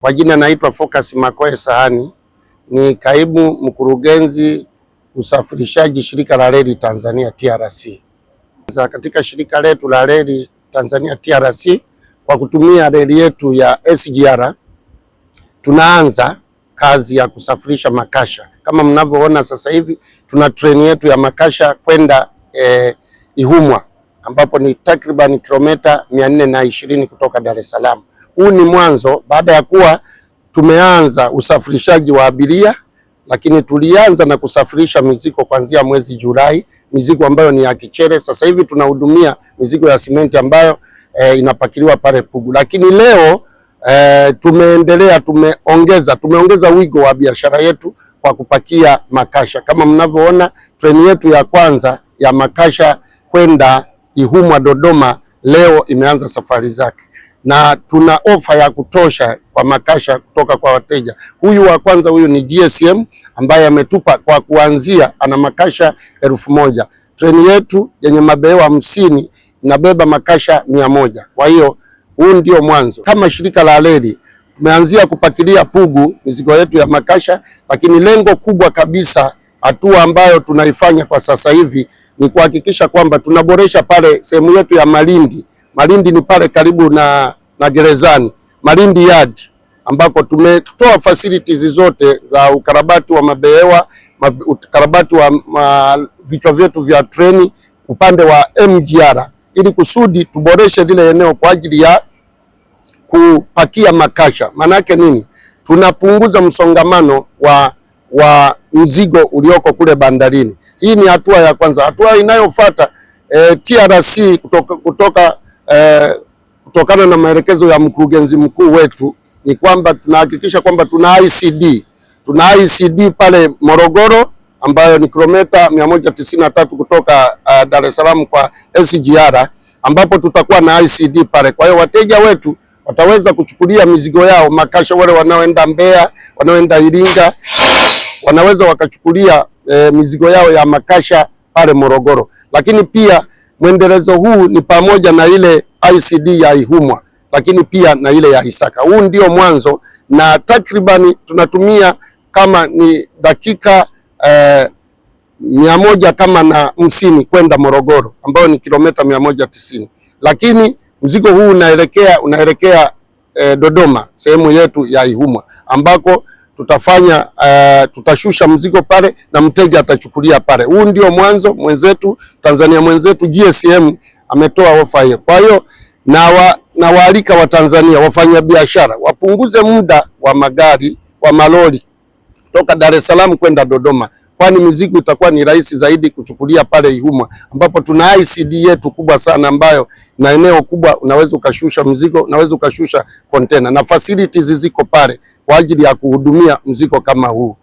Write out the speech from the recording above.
Kwa jina naitwa Focus Makoe Sahani, ni kaimu mkurugenzi usafirishaji shirika la reli Tanzania TRC. Katika shirika letu la reli Tanzania TRC, kwa kutumia reli yetu ya SGR tunaanza kazi ya kusafirisha makasha. Kama mnavyoona sasa hivi tuna treni yetu ya makasha kwenda Ihumwa, ambapo ni takriban kilomita 420 kutoka Dar es Salaam. Huu ni mwanzo baada ya kuwa tumeanza usafirishaji wa abiria, lakini tulianza na kusafirisha mizigo kuanzia mwezi Julai, mizigo ambayo ni ya Kichere. Sasa hivi tunahudumia mizigo ya simenti ambayo inapakiliwa pale Pugu, lakini leo tumeongeza wigo wa biashara yetu kwa kupakia makasha. Kama mnavyoona, treni yetu ya kwanza ya makasha kwenda Ihumwa Dodoma leo imeanza safari zake, na tuna ofa ya kutosha kwa makasha kutoka kwa wateja. Huyu wa kwanza, huyu ni GSM ambaye ametupa kwa kuanzia, ana makasha 1000. Treni yetu yenye mabehewa 50 inabeba makasha 100. Kwa hiyo huu ndio mwanzo. Kama shirika la reli tumeanzia kupakilia Pugu mizigo yetu ya makasha, lakini lengo kubwa kabisa, hatua ambayo tunaifanya kwa sasa hivi ni kuhakikisha kwamba tunaboresha pale sehemu yetu ya Malindi. Malindi ni pale karibu na gerezani, Malindi Yard, ambako tumetoa facilities zote za ukarabati wa mabehewa, ukarabati wa vichwa vyetu vya treni upande wa MGR, ili kusudi tuboreshe lile eneo kwa ajili ya kupakia makasha. Manake nini? Tunapunguza msongamano wa mzigo ulioko kule bandarini. Hii ni hatua ya kwanza. Hatua inayofuata, TRC kutokana na maelekezo ya mkurugenzi mkuu wetu ni kwamba tunahakikisha kwamba tuna ICD pale Morogoro, ambayo ni kilomita 193 kutoka Dar es Salaam kwa SGR, ambapo tutakuwa na ICD pale. Kwa hiyo wateja wetu wataweza kuchukulia mizigo yao makasha, wale wanaoenda Mbeya, wanaoenda Iringa, wanaweza wakachukulia mizigo yao ya makasha pale Morogoro. Lakini pia mwendelezo huu ni pamoja na ile ICD ya Ihumwa, lakini pia na ile ya Isaka. Huu ndio mwanzo, na takribani tunatumia kama ni dakika 100 kama na 50 kwenda Morogoro, ambayo ni kilomita 190. Lakini mzigo huu unaelekea Dodoma, sehemu yetu ya Ihumwa, ambako tutashusha mzigo pale na mteja atachukulia pale. Huu ndio mwanzo. Tanzania mwenzetu GSM ametoa ofa hiyo. Kwa hiyo na waalika wa Tanzania wafanya biashara wapunguze muda wa magari wa malori kutoka Dar es Salaam kwenda Dodoma, kwani mizigo itakuwa ni rahisi zaidi kuchukulia pale Ihumwa, ambapo tuna ICD yetu kubwa sana, ambayo na eneo kubwa, unaweza ukashusha mzigo, unaweza ukashusha container, na facilities ziko pale kwa ajili ya kuhudumia mzigo kama huu.